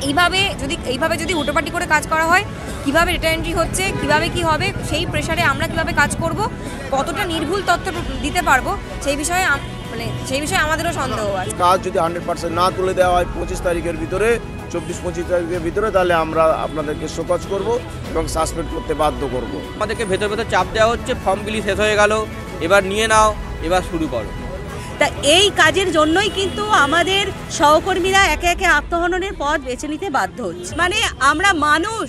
এইভাবে যদি উল্টোপাল্টি করে কাজ করা হয়, কিভাবে ডেটা এন্ট্রি হচ্ছে, কিভাবে কি হবে, সেই প্রেসারে আমরা কিভাবে কাজ করব, কতটা নির্ভুল তথ্য দিতে পারবো, সেই বিষয়ে আমাদেরও সন্দেহ আছে। কাজ যদি 100% না তুলে দেওয়া হয় 25 তারিখের ভিতরে, 24-25 তারিখের ভিতরে, তাহলে আমরা আপনাদেরকে শোকজ করব এবং সাসপেন্ড করতে বাধ্য করব। আমাদেরকে ভেতর চাপ দেওয়া হচ্ছে, ফর্মগুলি শেষ হয়ে গেল, এবার নিয়ে নাও, এবার শুরু করো। তা এই কাজের জন্যই কিন্তু আমাদের সহকর্মীরা একে একে আত্মহননের পথ বেছে নিতে বাধ্য হচ্ছে। মানে আমরা মানুষ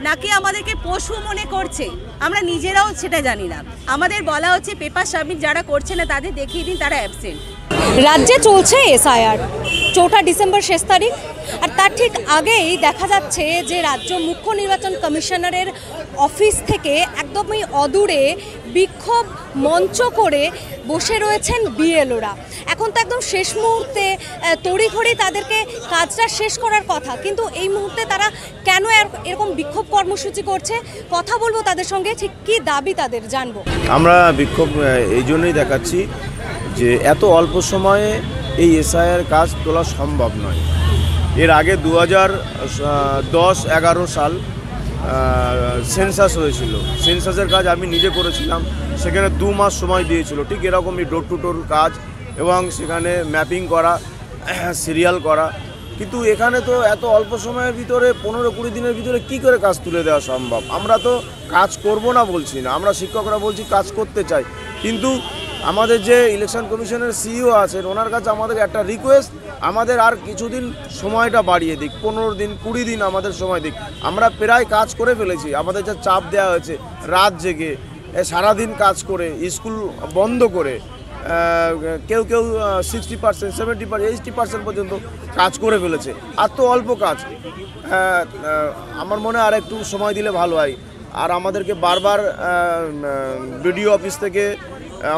নাকি আমাদেরকে পশু মনে করছে, আমরা নিজেরাও সেটা জানি না। আমাদের বলা হচ্ছে পেপার সাবমিট যারা করছে না তাদের দেখিয়ে দিন তারা অ্যাবসেন্ট। রাজ্যে চলছে এসআইআর, 4 ডিসেম্বর শেষ তারিখ। আর তার ঠিক আগেই দেখা যাচ্ছে যে রাজ্য মুখ্য নির্বাচন কমিশনারের অফিস থেকে একদমই অদূরে বিক্ষোভ মঞ্চ করে বসে রয়েছেন বিএলওরা। এখন তো একদম শেষ মুহূর্তে তড়িঘড়ি তাদেরকে কাজটা শেষ করার কথা, কিন্তু এই মুহূর্তে তারা কেন এরকম বিক্ষোভ কর্মসূচি করছে, কথা বলবো তাদের সঙ্গে, ঠিক কী দাবি তাদের জানবো। আমরা বিক্ষোভ এই জন্যই দেখাচ্ছি যে এত অল্প সময়ে এই এসআইআর কাজ তোলা সম্ভব নয়। এর আগে 2010-11 সাল সেন্সাস হয়েছিল, সেন্সাসের কাজ আমি নিজে করেছিলাম, সেখানে 2 মাস সময় দিয়েছিল, ঠিক এরকমই ডোর টু ডোর কাজ এবং সেখানে ম্যাপিং করা, সিরিয়াল করা। কিন্তু এখানে তো এত অল্প সময়ের ভিতরে 15-20 দিনের ভিতরে কি করে কাজ তুলে দেওয়া সম্ভব? আমরা তো কাজ করব না বলছি না, আমরা শিক্ষকরা বলছি কাজ করতে চাই, কিন্তু আমাদের যে ইলেকশন কমিশনের সিইও আছেন ওনার কাছে আমাদের একটা রিকোয়েস্ট, আমাদের আর কিছুদিন সময়টা বাড়িয়ে দিক, 15 দিন 20 দিন আমাদের সময় দিক। আমরা প্রায় কাজ করে ফেলেছি, আমাদের যা চাপ দেওয়া হয়েছে, রাত জেগে সারাদিন কাজ করে, স্কুল বন্ধ করে, কেউ 60%, 70%, 80% পর্যন্ত কাজ করে ফেলেছে। আর তো অল্প কাজ, আমার মনে আর একটু সময় দিলে ভালো হয়। আর আমাদেরকে বারবার বিডিও অফিস থেকে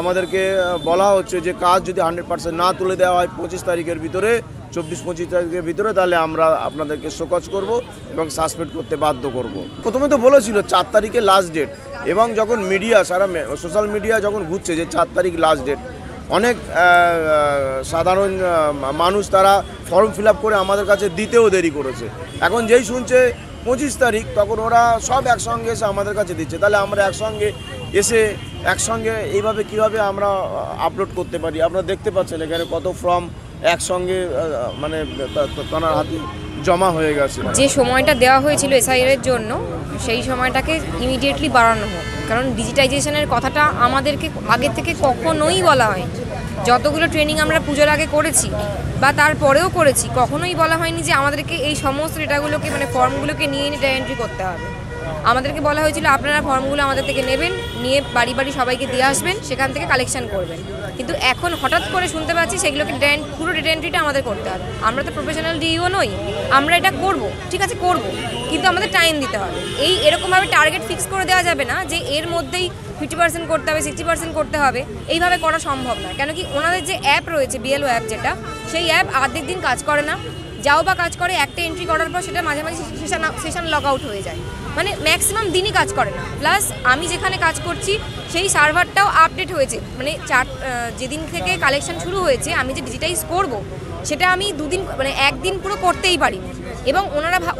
আমাদেরকে বলা হচ্ছে যে কাজ যদি 100% না তুলে দেওয়া হয় 25 তারিখের ভিতরে, 24-25 তারিখের ভিতরে, তাহলে আমরা আপনাদেরকে শোকজ করব এবং সাসপেন্ড করতে বাধ্য করব। প্রথমে তো বলেছিল 4 তারিখে লাস্ট ডেট, এবং যখন মিডিয়া সারা সোশ্যাল মিডিয়া যখন ঘুরছে যে 4 তারিখ লাস্ট ডেট, অনেক সাধারণ মানুষ তারা ফর্ম ফিল আপ করে আমাদের কাছে দিতেও দেরি করেছে। এখন যেই শুনছে 25 তারিখ, তখন ওরা সব একসঙ্গে এসে আমাদের কাছে দিচ্ছে। তাহলে আমরা একসঙ্গে এইভাবে কিভাবে আমরা আপলোড করতে পারি? আপনারা দেখতে পাচ্ছেন এখানে কত ফর্ম একসঙ্গে মানে তার হাতে জমা হয়ে গেছে। যে সময়টা দেওয়া হয়েছিল এসআইআর জন্য, সেই সময়টাকে ইমিডিয়েটলি বাড়ানো হোক, কারণ ডিজিটাইজেশনের কথাটা আমাদেরকে আগে থেকে কখনোই বলা হয়নি। যতগুলো ট্রেনিং আমরা পুজোর আগে করেছি বা তারপরেও করেছি, কখনোই বলা হয়নি যে আমাদেরকে এই সমস্ত ডেটাগুলোকে মানে ফর্মগুলোকে নিয়ে ডেটা এন্ট্রি করতে হবে। আমাদেরকে বলা হয়েছিল আপনারা ফর্মগুলো আমাদের থেকে নেবেন, নিয়ে বাড়ি বাড়ি সবাইকে দিয়ে আসবেন, সেখান থেকে কালেকশন করবেন। কিন্তু এখন হঠাৎ করে শুনতে পাচ্ছি সেগুলোকে পুরো ডেটা এন্ট্রিটা আমাদের করতে হবে। আমরা তো প্রফেশনাল ডিইও নই, আমরা এটা করব, ঠিক আছে করব, কিন্তু আমাদের টাইম দিতে হবে। এরকমভাবে টার্গেট ফিক্স করে দেওয়া যাবে না যে এর মধ্যেই 50% করতে হবে, 60% করতে হবে, এইভাবে করা সম্ভব না। কেন কি ওনাদের যে অ্যাপ রয়েছে, বিএলও অ্যাপ যেটা, সেই অ্যাপ অর্ধেক দিন কাজ করে না, যাও বা কাজ করে একটা এন্ট্রি করার পর সেটা মাঝে মাঝে সেশন লগ আউট হয়ে যায়, মানে ম্যাক্সিমাম দিনই কাজ করে না। প্লাস আমি যেখানে কাজ করছি সেই সার্ভারটাও আপডেট হয়েছে, মানে যেদিন থেকে কালেকশন শুরু হয়েছে আমি যে ডিজিটাইজ করব সেটা আমি 2 দিন মানে 1 দিন পুরো করতেই পারিনি। এবং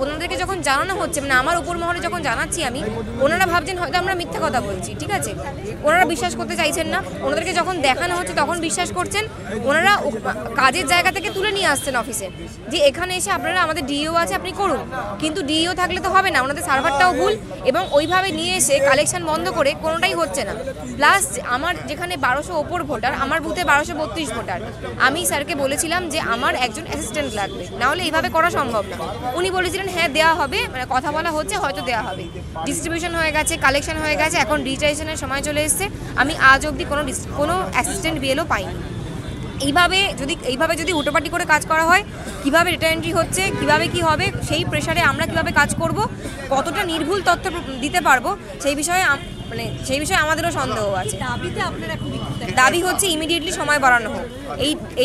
ওনাদেরকে যখন জানানো হচ্ছে, মানে আমার উপর মহলে যখন জানাচ্ছি আমি, ওনারা ভাবছেন হয়তো আমরা মিথ্যা কথা বলছি, ঠিক আছে, ওনারা বিশ্বাস করতে চাইছেন না। ওনাদেরকে যখন দেখানো হচ্ছে তখন বিশ্বাস করছেন। ওনারা কাজের জায়গা থেকে তুলে নিয়ে আসছেন অফিসে, যে এখানে এসে আপনারা আমাদের ডিইও আছে আপনি করুন, কিন্তু ডিইও থাকলে তো হবে না, ওনাদের সার্ভারটাও ভুল, এবং ওইভাবে নিয়ে এসে কালেকশন বন্ধ করে কোনোটাই হচ্ছে না। প্লাস আমার যেখানে 1200 ওপর ভোটার, আমার বুথে 1232 ভোটার, আমি স্যারকে বলেছিলাম যে আমার একজন অ্যাসিস্ট্যান্ট লাগবে, নাহলে এইভাবে করা সম্ভব না। উনি বলেছিলেন হ্যাঁ দেওয়া হবে, মানে কথা বলা হচ্ছে, হয়তো দেওয়া হবে, ডিস্ট্রিবিউশন হয়ে গেছে, কালেকশন হয়ে গেছে, এখন ডিজিটাইজেশনের সময় চলে এসছে। আমি আজ অবধি কোনো অ্যাসিস্ট্যান্ট বিএলও পাইনি। এইভাবে যদি উল্টোপাল্টি করে কাজ করা হয়, কিভাবে ডেটা এন্ট্রি হচ্ছে, কিভাবে কি হবে, সেই প্রেসারে আমরা কিভাবে কাজ করব, কতটা নির্ভুল তথ্য দিতে পারবো, সেই বিষয়ে আমাদেরও সন্দেহ আছে। দাবি হচ্ছে ইমিডিয়েটলি সময় বাড়ানো হোক।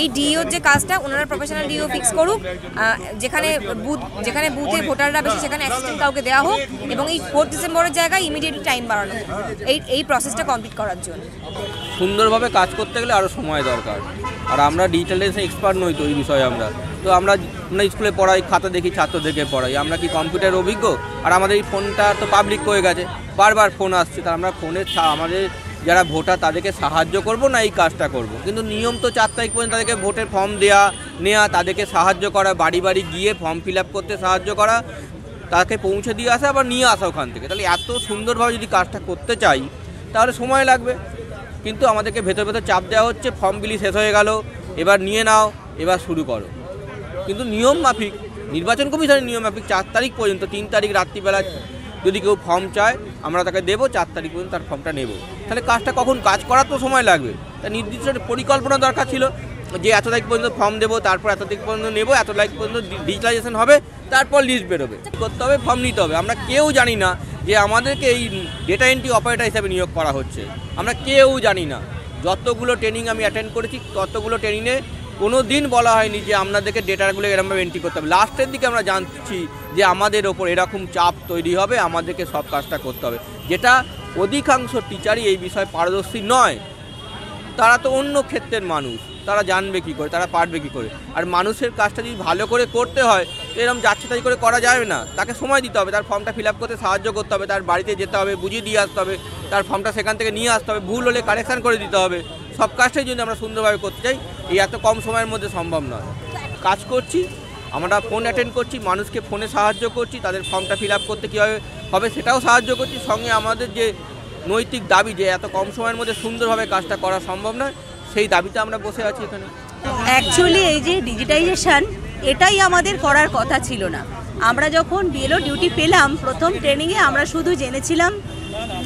এই ডিইওর যে কাজটা ওনারা প্রফেশনাল ডিইও ফিক্স করুক, যেখানে বুথে ভোটাররা বেশি সেখানে অ্যাসিস্ট্যান্ট কাউকে দেওয়া হোক, এবং এই 4 ডিসেম্বরের জায়গায় ইমিডিয়েটলি টাইম বাড়ানো হোক এই প্রসেসটা কমপ্লিট করার জন্য। সুন্দরভাবে কাজ করতে গেলে আরও সময় দরকার, আর আমরা ডিজিটালাইজেশন এক্সপার্ট নই তো এই বিষয়ে। আমরা আমরা স্কুলে পড়াই, খাতা দেখি, ছাত্রদেরকে পড়াই। আমরা কি কম্পিউটার অভিজ্ঞ? আর আমাদের এই ফোনটা তো পাবলিক হয়ে গেছে, বারবার ফোন আসছে, তা আমরা ফোনের আমাদের যারা ভোটার তাদেরকে সাহায্য করব না এই কাজটা করব? কিন্তু নিয়ম তো 4 তারিখ পর্যন্ত তাদেরকে ভোটের ফর্ম নেওয়া, তাদেরকে সাহায্য করা, বাড়ি বাড়ি গিয়ে ফর্ম ফিল আপ করতে সাহায্য করা, তাকে পৌঁছে দিয়ে আসা, আবার নিয়ে আসা ওখান থেকে। তাহলে এত সুন্দরভাবে যদি কাজটা করতে চাই তাহলে সময় লাগবে। কিন্তু আমাদেরকে ভেতর ভেতর চাপ দেওয়া হচ্ছে, ফর্ম বিলি শেষ হয়ে গেল, এবার নিয়ে নাও, এবার শুরু করো। কিন্তু নিয়ম মাফিক, নির্বাচন কমিশনের নিয়ম মাফিক 4 তারিখ পর্যন্ত, 3 তারিখ রাত্রিবেলা যদি কেউ ফর্ম চায় আমরা তাকে দেবো, 4 তারিখ পর্যন্ত তার ফর্মটা নেব। তাহলে কাজটা কখন কাজ করার তো সময় লাগবে, তা নির্দিষ্ট পরিকল্পনা দরকার ছিল যে এত তারিখ পর্যন্ত ফর্ম দেবো, তারপর এত তারিখ পর্যন্ত নেবো, এত তারিখ পর্যন্ত ডিজিটালাইজেশন হবে, তারপর লিস্ট বেরোবে, করতে হবে, ফর্ম নিতে হবে। আমরা কেউ জানি না যে আমাদেরকে এই ডেটা এন্ট্রি অপারেটর হিসাবে নিয়োগ করা হচ্ছে, আমরা কেউ জানি না। যতগুলো ট্রেনিং আমি অ্যাটেন্ড করেছি ততগুলো ট্রেনিংয়ে কোনো দিন বলা হয়নি যে আপনাদেরকে ডেটাগুলো এরকমভাবে এন্ট্রি করতে হবে। লাস্টের দিকে আমরা জানছি যে আমাদের ওপর এরকম চাপ তৈরি হবে, আমাদেরকে সব কাজটা করতে হবে, যেটা অধিকাংশ টিচারই এই বিষয়ে পারদর্শী নয়। তারা তো অন্য ক্ষেত্রের মানুষ, তারা জানবে কী করে, তারা পারবে কী করে। আর মানুষের কাজটা যদি ভালো করে করতে হয় তো এরকম যাচ্ছে তাই করে করা যাবে না, তাকে সময় দিতে হবে, তার ফর্মটা ফিল আপ করতে সাহায্য করতে হবে, তার বাড়িতে যেতে হবে, বুঝিয়ে দিয়ে আসতে হবে, তার ফর্মটা সেখান থেকে নিয়ে আসতে হবে, ভুল হলে কারেকশান করে দিতে হবে। সব কাজটাই যদি আমরা সুন্দরভাবে করতে চাই এই এত কম সময়ের মধ্যে সম্ভব নয়। কাজ করছি, আমরা ফোন অ্যাটেন্ড করছি, মানুষকে ফোনে সাহায্য করছি, তাদের ফর্মটা ফিল আপ করতে কীভাবে হবে সেটাও সাহায্য করছি। সঙ্গে আমাদের যে নৈতিক দাবি যে এত কম সময়ের মধ্যে সুন্দরভাবে কাজটা করা সম্ভব নয়, সেই দাবিতে আমরা বসে আছি এখানে। অ্যাকচুয়ালি এই যে ডিজিটাইজেশন, এটাই আমাদের করার কথা ছিল না। আমরা যখন বিএলও ডিউটি পেলাম প্রথম ট্রেনিংয়ে আমরা শুধু জেনেছিলাম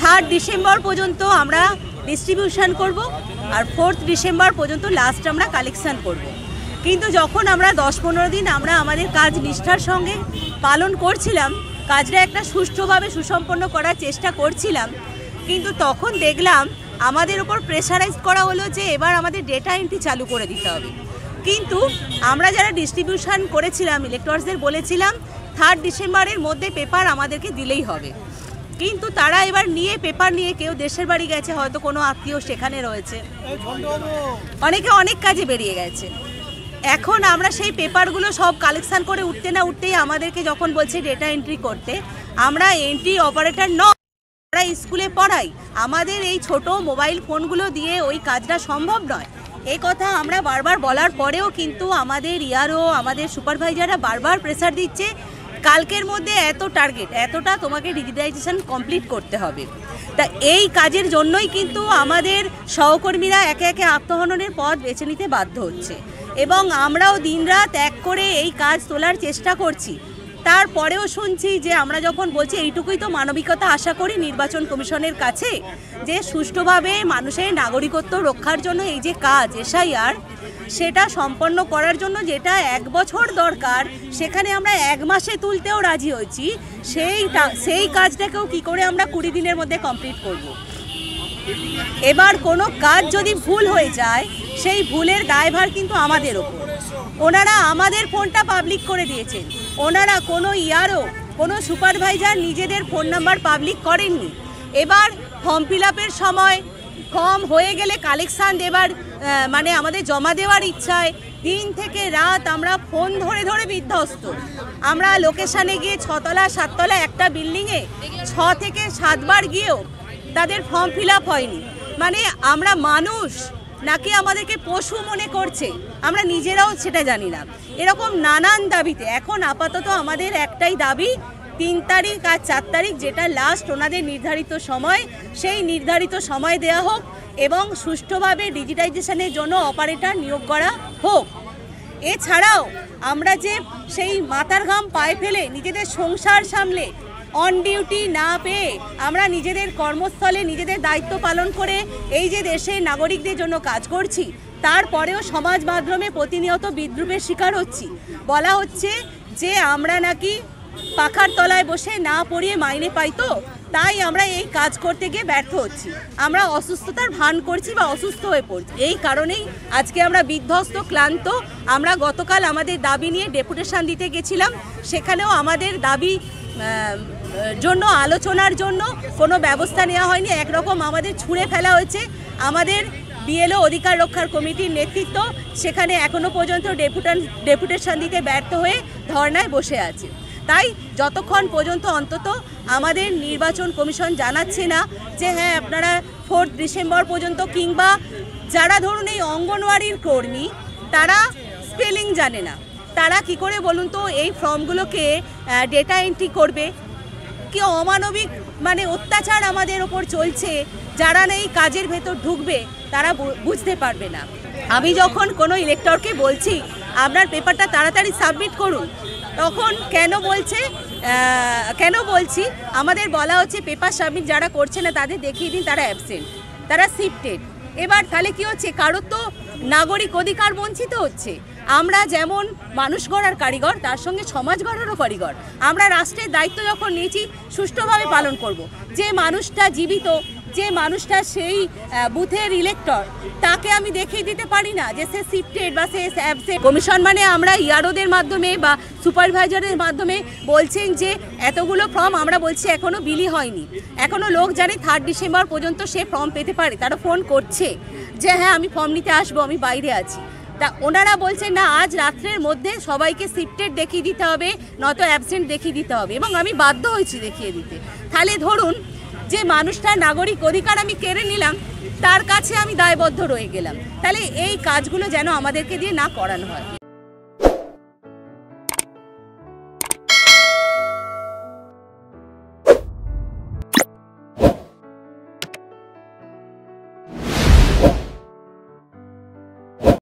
3 ডিসেম্বর পর্যন্ত আমরা ডিস্ট্রিবিউশন করব আর 4 ডিসেম্বর পর্যন্ত লাস্ট আমরা কালেকশন করব। কিন্তু যখন আমরা 10-15 দিন আমরা আমাদের কাজ নিষ্ঠার সঙ্গে পালন করছিলাম, কাজটা একটা সুষ্ঠুভাবে সুসম্পন্ন করার চেষ্টা করছিলাম, কিন্তু তখন দেখলাম আমাদের উপর প্রেশারাইজ করা হলো যে এবার আমাদের ডেটা এন্ট্রি চালু করে দিতে হবে। কিন্তু আমরা যারা ডিস্ট্রিবিউশন করেছিলাম ইলেক্টরসদের বলেছিলাম 3 ডিসেম্বরের মধ্যে পেপার আমাদেরকে দিলেই হবে। কিন্তু তারা এবার পেপার নিয়ে কেউ দেশের বাড়ি গেছে, হয়তো কোনো আত্মীয় সেখানে রয়েছে, অনেকে অনেক কাজে বেরিয়ে গেছে। এখন আমরা সেই পেপারগুলো সব কালেকশন করে উঠতে না উঠতেই আমাদেরকে যখন বলছে ডেটা এন্ট্রি করতে, আমরা এন্ট্রি অপারেটর নয়, আমরা স্কুলে পড়াই, আমাদের এই ছোট মোবাইল ফোনগুলো দিয়ে ওই কাজটা সম্ভব নয়। এই কথা আমরা বারবার বলার পরেও কিন্তু আমাদের ইয়ারও আমাদের সুপারভাইজাররা বারবার প্রেসার দিচ্ছে কালকের মধ্যে এত টার্গেট, এতটা তোমাকে ডিজিটাইজেশন কমপ্লিট করতে হবে। তা এই কাজের জন্যই কিন্তু আমাদের সহকর্মীরা একে একে আত্মহননের পথ বেছে নিতে বাধ্য হচ্ছে এবং আমরাও দিনরাত এক করে এই কাজ তোলার চেষ্টা করছি। তারপরেও শুনছি যে আমরা যখন বলছি এইটুকুই তো মানবিকতা আশা করি নির্বাচন কমিশনের কাছে, যে সুষ্ঠুভাবে মানুষের নাগরিকত্ব রক্ষার জন্য এই যে কাজ এসআইআর, সেটা সম্পন্ন করার জন্য যেটা 1 বছর দরকার সেখানে আমরা 1 মাসে তুলতেও রাজি হয়েছি, সেই কাজটাকেও কি করে আমরা 20 দিনের মধ্যে কমপ্লিট করব। এবার কোনো কাজ যদি ভুল হয়ে যায় সেই ভুলের দায়ভার কিন্তু আমাদের ওপর। ওনারা আমাদের ফোনটা পাবলিক করে দিয়েছেন, ওনারা কোনো ইয়ারও কোনো সুপারভাইজার নিজেদের ফোন নাম্বার পাবলিক করেননি। এবার ফর্ম ফিল আপের সময় ফর্ম হয়ে গেলে কালেকশান দেবার মানে আমাদের জমা দেওয়ার ইচ্ছায় দিন থেকে রাত আমরা ফোন ধরে ধরে বিধ্বস্ত। আমরা লোকেশানে গিয়ে 6 তলা 7 তলা একটা বিল্ডিংয়ে 6 থেকে 7 বার গিয়েও তাদের ফর্ম ফিল আপ হয়নি। মানে আমরা মানুষ নাকি আমাদেরকে পশু মনে করছে আমরা নিজেরাও সেটা জানি না। এরকম নানান দাবিতে এখন আপাতত আমাদের একটাই দাবি, 3 তারিখ আর 4 তারিখ যেটা লাস্ট ওনাদের নির্ধারিত সময়, সেই নির্ধারিত সময় দেওয়া হোক এবং সুষ্ঠুভাবে ডিজিটাইজেশনের জন্য অপারেটর নিয়োগ করা হোক। এছাড়াও আমরা যে সেই মাথার ঘাম পায়ে ফেলে নিজেদের সংসার সামলে অন ডিউটি না পেয়ে আমরা নিজেদের কর্মস্থলে নিজেদের দায়িত্ব পালন করে এই যে দেশের নাগরিকদের জন্য কাজ করছি, তারপরেও সমাজ মাধ্যমে প্রতিনিয়ত বিদ্রূপের শিকার হচ্ছি। বলা হচ্ছে যে আমরা নাকি পাখার তলায় বসে না পড়িয়ে মাইনে পাই, তো তাই আমরা এই কাজ করতে গিয়ে ব্যর্থ হচ্ছি, আমরা অসুস্থতার ভান করছি বা অসুস্থ হয়ে পড়ছি। এই কারণেই আজকে আমরা বিধ্বস্ত ক্লান্ত। আমরা গতকাল আমাদের দাবি নিয়ে ডেপুটেশন দিতে গেছিলাম, সেখানেও আমাদের দাবি জন্য আলোচনার জন্য কোনো ব্যবস্থা নেওয়া হয়নি, একরকম আমাদের ছুঁড়ে ফেলা হয়েছে। আমাদের বিএলও অধিকার রক্ষার কমিটির নেতৃত্ব সেখানে এখনও পর্যন্ত ডেপুটেশন দিতে ব্যর্থ হয়ে ধর্নায় বসে আছে। তাই যতক্ষণ পর্যন্ত অন্তত আমাদের নির্বাচন কমিশন জানাচ্ছে না যে হ্যাঁ আপনারা 4 ডিসেম্বর পর্যন্ত, কিংবা যারা ধরুন এই অঙ্গনওয়াড়ির কর্মী তারা স্পেলিং জানে না, তারা কি করে বলুন তো এই ফর্মগুলোকে ডেটা এন্ট্রি করবে? কি অমানবিক মানে অত্যাচার আমাদের ওপর চলছে, যারা না এই কাজের ভেতর ঢুকবে তারা বুঝতে পারবে না। আমি যখন কোনো ইলেক্টরকে বলছি আপনার পেপারটা তাড়াতাড়ি সাবমিট করুন, তখন কেন বলছি আমাদের বলা হচ্ছে পেপার সাবমিট যারা করছে না তাদের দেখিয়ে দিন তারা অ্যাবসেন্ট, তারা শিফটেড। এবার তাহলে কি হচ্ছে, কারোর তো নাগরিক অধিকার বঞ্চিত হচ্ছে। আমরা যেমন মানুষ গড়ার কারিগর, তার সঙ্গে সমাজ গড়ারও কারিগর। আমরা রাষ্ট্রের দায়িত্ব যখন নিয়েছি সুষ্ঠুভাবে পালন করব। যে মানুষটা জীবিত, যে মানুষটা সেই বুথের ইলেক্টর, তাকে আমি দেখিয়ে দিতে পারি না যে সে শিফটেড বা সে অ্যাবসেন্ট। কমিশন মানে আমরা ইয়ারোদের মাধ্যমে বা সুপারভাইজারের মাধ্যমে বলছেন যে এতগুলো ফর্ম, আমরা বলছি এখনও বিলি হয়নি। এখনও লোক জানে 3 ডিসেম্বর পর্যন্ত সে ফর্ম পেতে পারে, তারা ফোন করছে যে হ্যাঁ আমি ফর্ম নিতে আসবো, আমি বাইরে আছি। তা ওনারা বলছেন না, আজ রাত্রের মধ্যে সবাইকে শিফটেড দেখিয়ে দিতে হবে, নয়তো অ্যাবসেন্ট দেখিয়ে দিতে হবে, এবং আমি বাধ্য হয়েছি দেখিয়ে দিতে। তাহলে ধরুন যে মানুষটার নাগরিক অধিকার আমি কেড়ে নিলাম, তার কাছে আমি দায়বদ্ধ রয়ে গেলাম। তাহলে এই কাজগুলো যেন আমাদেরকে দিয়ে না করানো হয়।